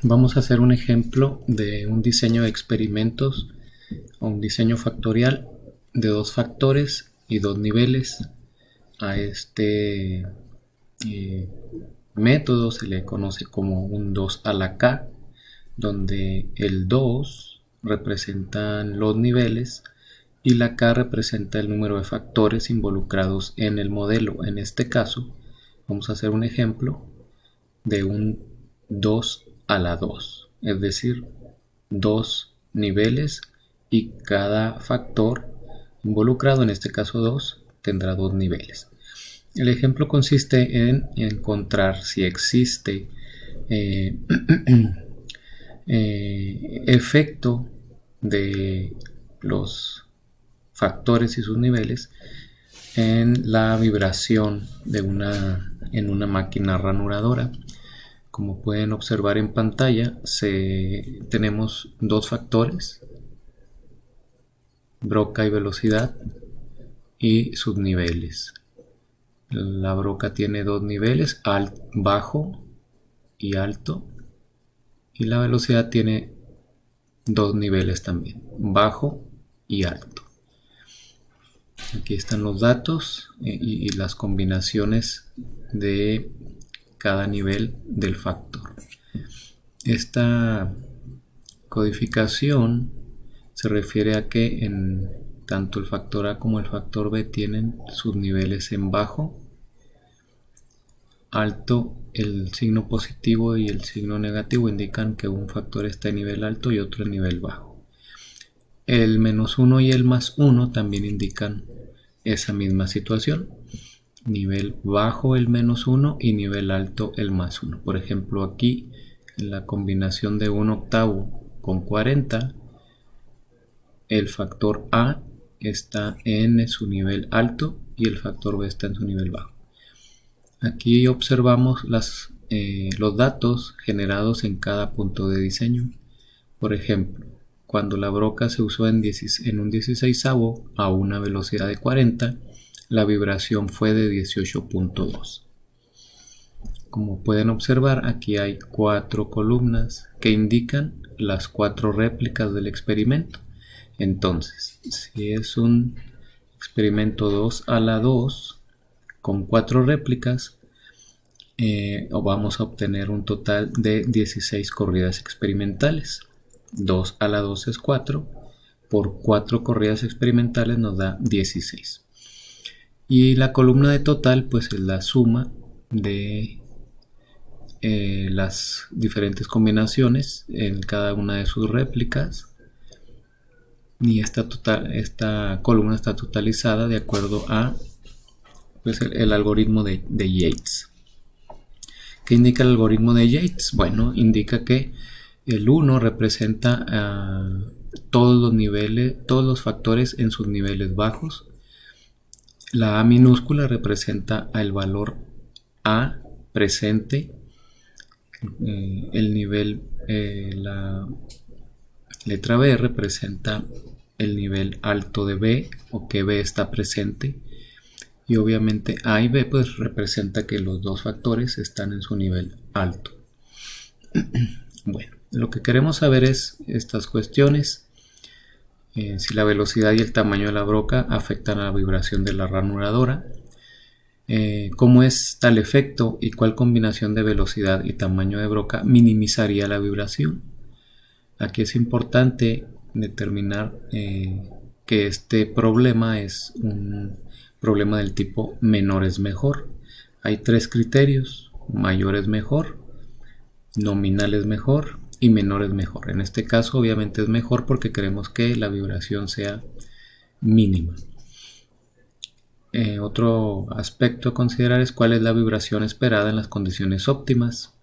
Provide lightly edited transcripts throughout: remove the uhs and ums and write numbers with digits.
Vamos a hacer un ejemplo de un diseño de experimentos o un diseño factorial de dos factores y dos niveles. A este método se le conoce como un 2 a la k, donde el 2 representan los niveles y la k representa el número de factores involucrados en el modelo. En este caso vamos a hacer un ejemplo de un 2 a la 2, es decir, dos niveles y cada factor involucrado, en este caso 2, tendrá dos niveles. El ejemplo consiste en encontrar si existe efecto de los factores y sus niveles en la vibración de en una máquina ranuradora. Como pueden observar en pantalla, tenemos dos factores, broca y velocidad, y sus niveles. La broca tiene dos niveles, bajo y alto, y la velocidad tiene dos niveles también, bajo y alto. Aquí están los datos y las combinaciones de cada nivel del factor. Esta codificación se refiere a que tanto el factor A como el factor B tienen sus niveles en bajo, alto. El signo positivo y el signo negativo indican que un factor está en nivel alto y otro en nivel bajo. El -1 y el +1 también indican esa misma situación. Nivel bajo el -1 y nivel alto el +1. Por ejemplo, aquí en la combinación de 1/8 con 40, el factor A está en su nivel alto y el factor B está en su nivel bajo. Aquí observamos los datos generados en cada punto de diseño. Por ejemplo, cuando la broca se usó en un 16avo a una velocidad de 40, la vibración fue de 18.2. Como pueden observar, aquí hay 4 columnas que indican las 4 réplicas del experimento. Entonces, si es un experimento 2 a la 2 con 4 réplicas, vamos a obtener un total de 16 corridas experimentales. 2 a la 2 es 4, por 4 corridas experimentales nos da 16. Y la columna de total pues es la suma de las diferentes combinaciones en cada una de sus réplicas, y esta columna está totalizada de acuerdo a pues, el algoritmo de Yates. ¿Qué indica el algoritmo de Yates? Bueno, indica que el 1 representa todos los niveles, todos los factores en sus niveles bajos. La A minúscula representa el valor A presente. La letra B representa el nivel alto de B, o que B está presente. Y obviamente A y B pues representa que los dos factores están en su nivel alto. Bueno, lo que queremos saber es estas cuestiones. Si la velocidad y el tamaño de la broca afectan a la vibración de la ranuradora, cómo es tal efecto y cuál combinación de velocidad y tamaño de broca minimizaría la vibración. Aquí es importante determinar que este problema es un problema del tipo menor es mejor. Hay 3 criterios: mayor es mejor, nominal es mejor y menor es mejor. En este caso obviamente es mejor porque queremos que la vibración sea mínima. Otro aspecto a considerar es cuál es la vibración esperada en las condiciones óptimas.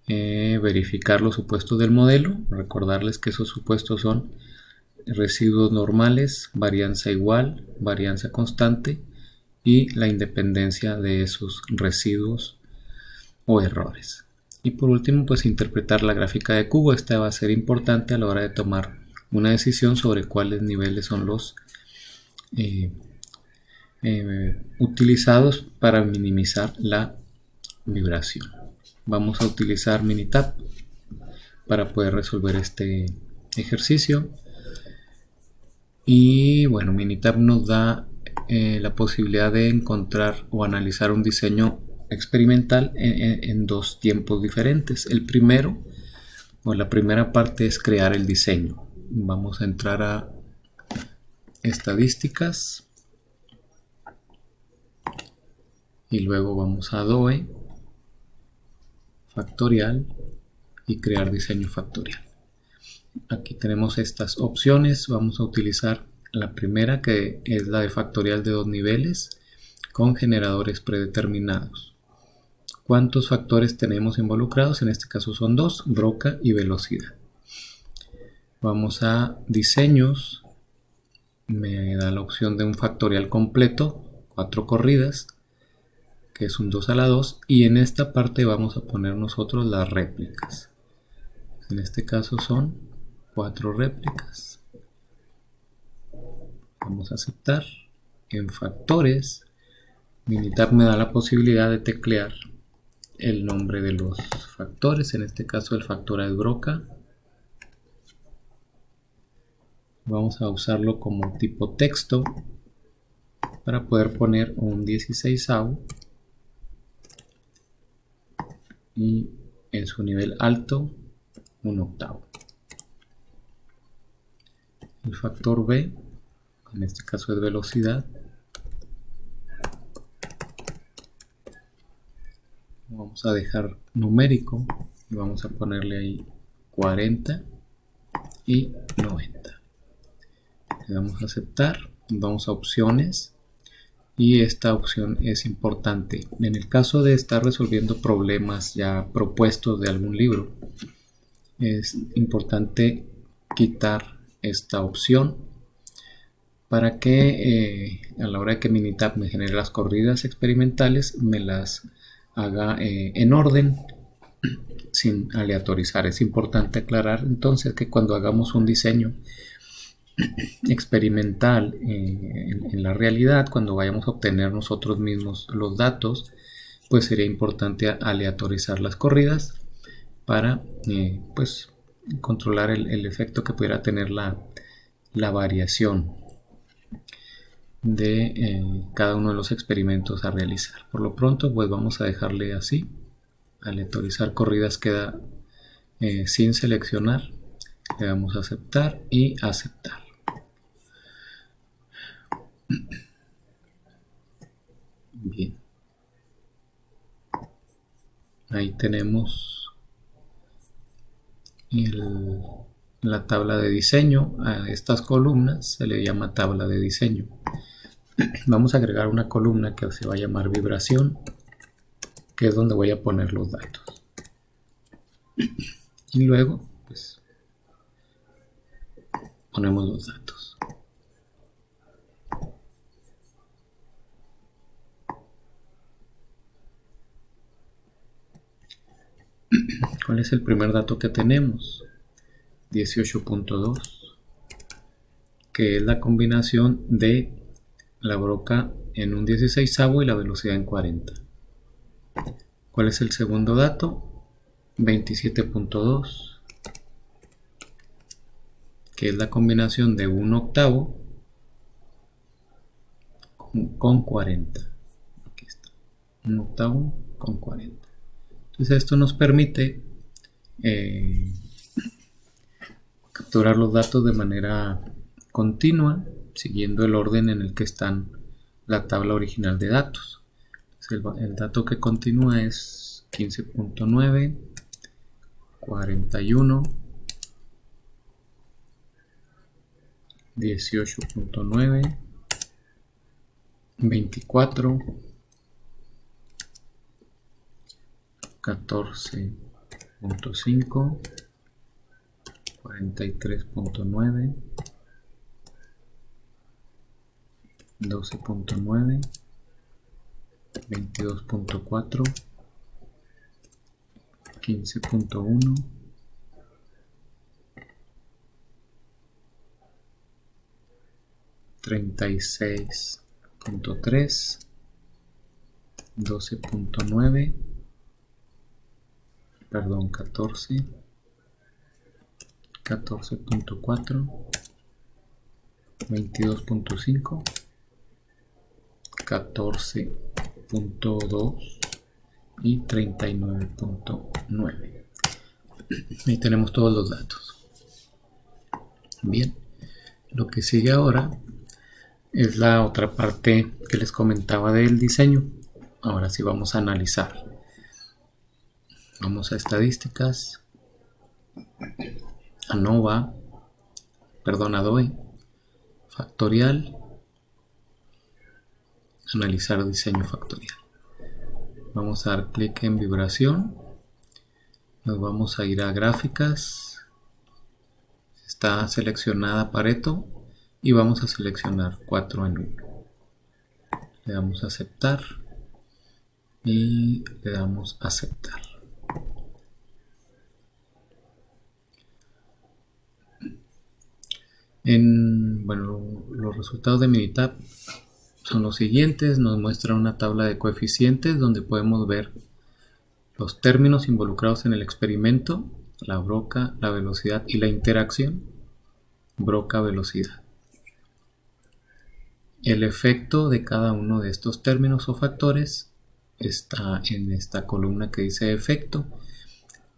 Verificar los supuestos del modelo. Recordarles que esos supuestos son residuos normales, varianza igual, varianza constante y la independencia de esos residuos o errores. Y por último, pues interpretar la gráfica de cubo. Esta va a ser importante a la hora de tomar una decisión sobre cuáles niveles son los utilizados para minimizar la vibración. vamos a utilizar Minitab para poder resolver este ejercicio. Y bueno, Minitab nos da la posibilidad de encontrar o analizar un diseño experimental en dos tiempos diferentes. El primero, o la primera parte, es crear el diseño. Vamos a entrar a estadísticas y luego vamos a Adobe, factorial y crear diseño factorial. Aquí tenemos estas opciones. Vamos a utilizar la primera, que es la de factorial de 2 niveles con generadores predeterminados. ¿Cuántos factores tenemos involucrados? En este caso son 2, broca y velocidad. Vamos a diseños, me da la opción de un factorial completo, 4 corridas, que es un 2 a la 2, y en esta parte vamos a poner nosotros las réplicas. En este caso son 4 réplicas. Vamos a aceptar. En factores, Minitab me da la posibilidad de teclear el nombre de los factores. En este caso el factor es broca. Vamos a usarlo como tipo texto para poder poner un 16avo y en su nivel alto un octavo. El factor B, en este caso es velocidad, vamos a dejar numérico y vamos a ponerle ahí 40 y 90. Le damos a aceptar, vamos a opciones y esta opción es importante. En el caso de estar resolviendo problemas ya propuestos de algún libro, es importante quitar esta opción para que a la hora de que Minitab me genere las corridas experimentales me las haga en orden sin aleatorizar. Es importante aclarar entonces que cuando hagamos un diseño experimental en la realidad, cuando vayamos a obtener nosotros mismos los datos, pues sería importante aleatorizar las corridas para pues controlar el efecto que pudiera tener la variación de cada uno de los experimentos a realizar. Por lo pronto pues vamos a dejarle así. Aleatorizar corridas queda sin seleccionar. Le damos a aceptar y aceptar. Bien, ahí tenemos la tabla de diseño. A estas columnas se le llama tabla de diseño. Vamos a agregar una columna que se va a llamar vibración, que es donde voy a poner los datos. Y luego pues ponemos los datos. ¿Cuál es el primer dato que tenemos? 18.2, que es la combinación de la broca en un 16avo y la velocidad en 40. ¿Cuál es el segundo dato? 27.2, que es la combinación de un octavo con 40. Aquí está, un octavo con 40. Entonces esto nos permite capturar los datos de manera continua, siguiendo el orden en el que están la tabla original de datos. Entonces el dato que continúa es 15.9, 41, 18.9, 24, 14.5, 43.9, 12.9, 22.4, 15.1, 36.3, 12.9, perdón, 14.4, 22.5, 14.2 y 39.9. Ahí tenemos todos los datos. Bien, lo que sigue ahora es la otra parte que les comentaba del diseño. Ahora sí vamos a analizar. Vamos a estadísticas, ANOVA, Adobe, factorial, analizar diseño factorial. Vamos a dar clic en vibración, nos vamos a ir a gráficas, está seleccionada Pareto y vamos a seleccionar 4 en 1. Le damos a aceptar y le damos a aceptar. Los resultados de Minitab son los siguientes. Nos muestra una tabla de coeficientes donde podemos ver los términos involucrados en el experimento, la broca, la velocidad y la interacción. Broca, velocidad. El efecto de cada uno de estos términos o factores está en esta columna que dice efecto,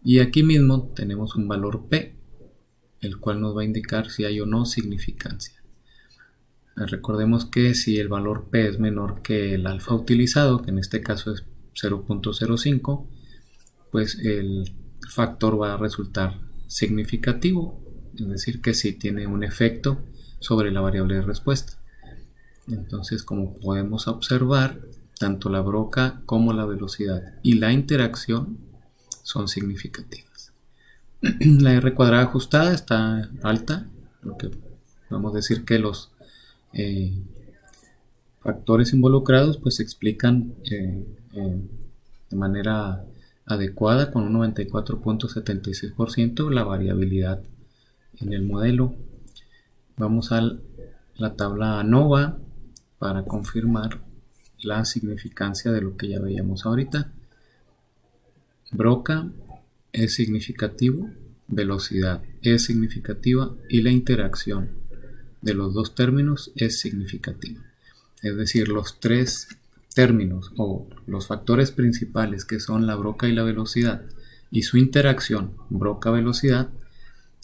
y aquí mismo tenemos un valor P, el cual nos va a indicar si hay o no significancia. Recordemos que si el valor P es menor que el alfa utilizado, que en este caso es 0.05, pues el factor va a resultar significativo, es decir, que sí tiene un efecto sobre la variable de respuesta. Entonces, como podemos observar, tanto la broca como la velocidad y la interacción son significativas. La R cuadrada ajustada está alta, lo que vamos a decir que los factores involucrados pues se explican de manera adecuada con un 94.76% la variabilidad en el modelo. Vamos a la tabla ANOVA para confirmar la significancia de lo que ya veíamos ahorita. Broca es significativo, velocidad es significativa y la interacción de los dos términos es significativa. Es decir, los tres términos o los factores principales, que son la broca y la velocidad, y su interacción broca-velocidad,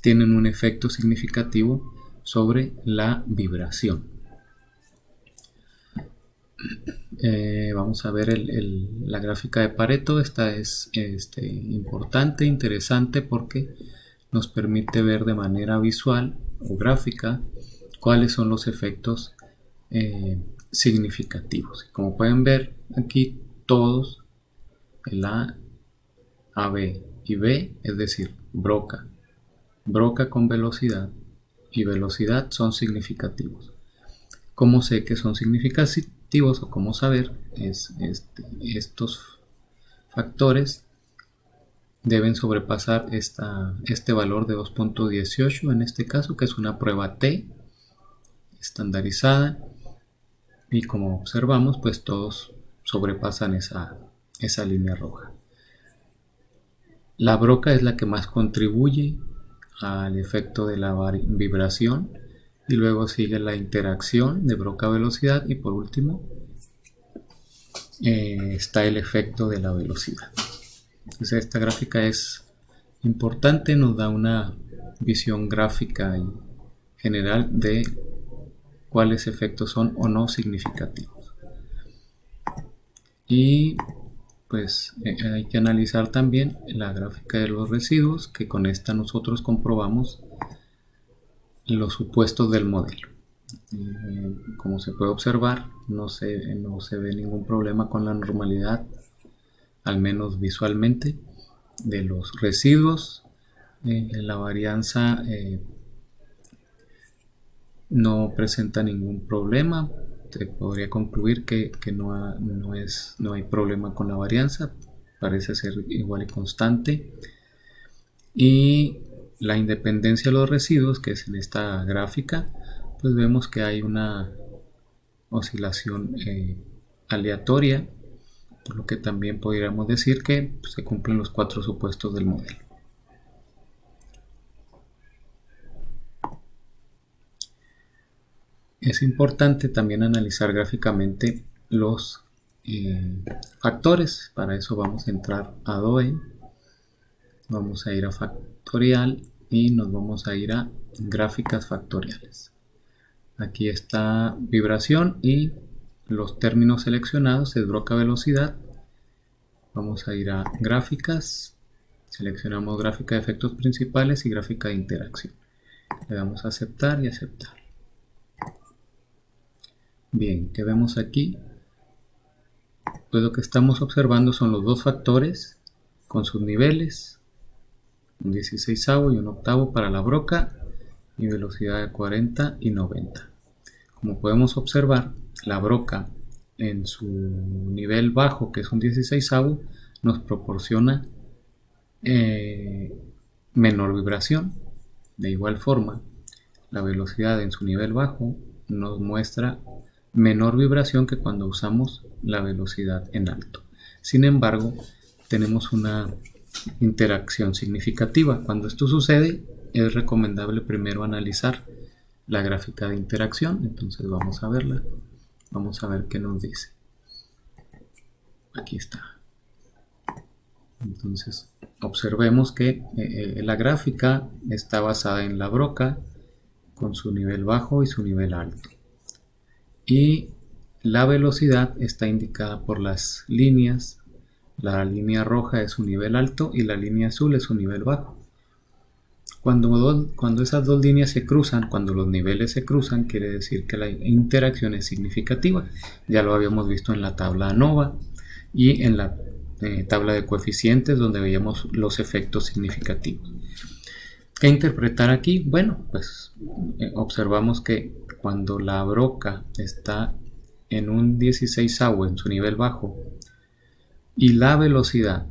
tienen un efecto significativo sobre la vibración. Vamos a ver la gráfica de Pareto. Esta es importante, interesante, porque nos permite ver de manera visual o gráfica cuáles son los efectos significativos. Como pueden ver aquí, todos, el A, AB y B, es decir, broca con velocidad y velocidad son significativos. ¿Cómo sé que son significativos o cómo saber? Estos factores deben sobrepasar este valor de 2.18 en este caso, que es una prueba T estandarizada, y como observamos pues todos sobrepasan esa línea roja. La broca es la que más contribuye al efecto de la vibración, y luego sigue la interacción de broca-velocidad, y por último está el efecto de la velocidad. Entonces esta gráfica es importante, nos da una visión gráfica y general de cuáles efectos son o no significativos. Y pues hay que analizar también la gráfica de los residuos, que con esta nosotros comprobamos los supuestos del modelo. Como se puede observar, no se ve ningún problema con la normalidad, al menos visualmente, de los residuos. La varianza no presenta ningún problema. Se podría concluir que no hay problema con la varianza, parece ser igual y constante. Y la independencia de los residuos, que es en esta gráfica, pues vemos que hay una oscilación aleatoria por lo que también podríamos decir que se cumplen los 4 supuestos del modelo. Es importante también analizar gráficamente los factores. Para eso vamos a entrar a DOE, vamos a ir a factorial y nos vamos a ir a gráficas factoriales. Aquí está vibración y los términos seleccionados es broca velocidad. Vamos a ir a gráficas, seleccionamos gráfica de efectos principales y gráfica de interacción. Le damos a aceptar y aceptar. Bien, ¿qué vemos aquí? Pues lo que estamos observando son los dos factores con sus niveles, un 16avo y un octavo para la broca y velocidad de 40 y 90. Como podemos observar, la broca en su nivel bajo, que es un 16avo, nos proporciona menor vibración. De igual forma, la velocidad en su nivel bajo nos muestra menor vibración que cuando usamos la velocidad en alto. Sin embargo, tenemos una interacción significativa. Cuando esto sucede, es recomendable primero analizar la gráfica de interacción. Entonces vamos a verla. Vamos a ver qué nos dice. Aquí está. Entonces observemos que la gráfica está basada en la broca con su nivel bajo y su nivel alto. Y la velocidad está indicada por las líneas. La línea roja es su nivel alto y la línea azul es su nivel bajo. Cuando esas dos líneas se cruzan, cuando los niveles se cruzan, quiere decir que la interacción es significativa. Ya lo habíamos visto en la tabla ANOVA y en la tabla de coeficientes, donde veíamos los efectos significativos. ¿Qué interpretar aquí? Bueno, pues observamos que cuando la broca está en un 16avo en su nivel bajo y la velocidad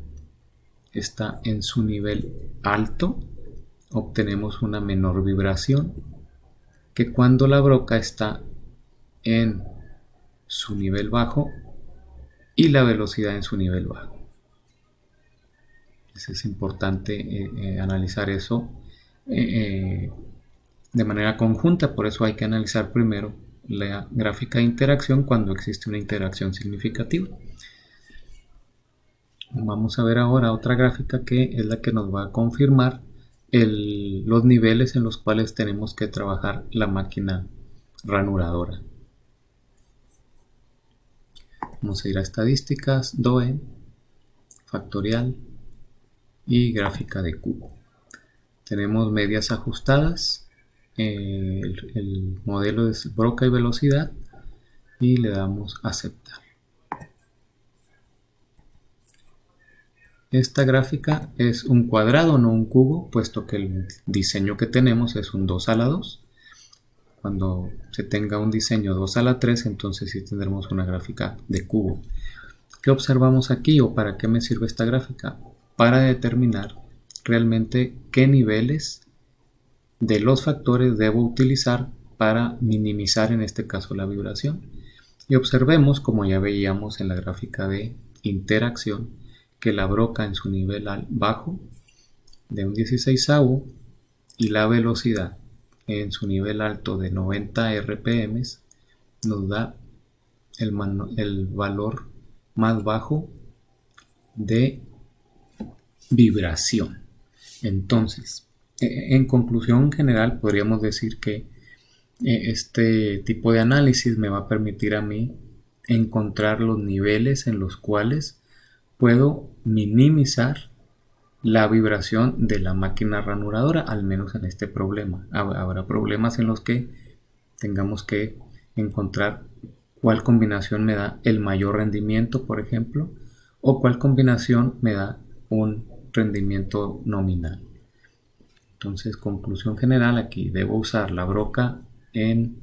está en su nivel alto, obtenemos una menor vibración que cuando la broca está en su nivel bajo y la velocidad en su nivel bajo. Es importante analizar eso de manera conjunta, por eso hay que analizar primero la gráfica de interacción cuando existe una interacción significativa. Vamos a ver ahora otra gráfica que es la que nos va a confirmar los niveles en los cuales tenemos que trabajar la máquina ranuradora. Vamos a ir a estadísticas, DOE, factorial y gráfica de cubo. Tenemos medias ajustadas, el modelo es broca y velocidad y le damos a aceptar. Esta gráfica es un cuadrado, no un cubo, puesto que el diseño que tenemos es un 2 a la 2. Cuando se tenga un diseño 2 a la 3, entonces sí tendremos una gráfica de cubo. ¿Qué observamos aquí o para qué me sirve esta gráfica? Para determinar realmente qué niveles de los factores debo utilizar para minimizar en este caso la vibración. Y observemos, como ya veíamos en la gráfica de interacción, que la broca en su nivel bajo de un 16avo y la velocidad en su nivel alto de 90 RPM nos da el valor más bajo de vibración. Entonces, en conclusión general podríamos decir que este tipo de análisis me va a permitir a mí encontrar los niveles en los cuales puedo minimizar la vibración de la máquina ranuradora, al menos en este problema. Habrá problemas en los que tengamos que encontrar cuál combinación me da el mayor rendimiento, por ejemplo, o cuál combinación me da un rendimiento nominal. Entonces, conclusión general, aquí debo usar la broca en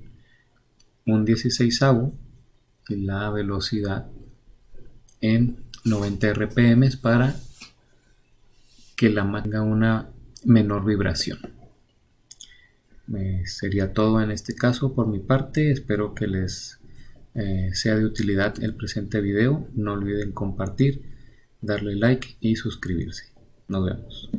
un 16avo y la velocidad en 90 RPM para que la máquina tenga una menor vibración. Sería todo en este caso por mi parte. Espero que les sea de utilidad el presente video, no olviden compartir, darle like y suscribirse. Nos vemos.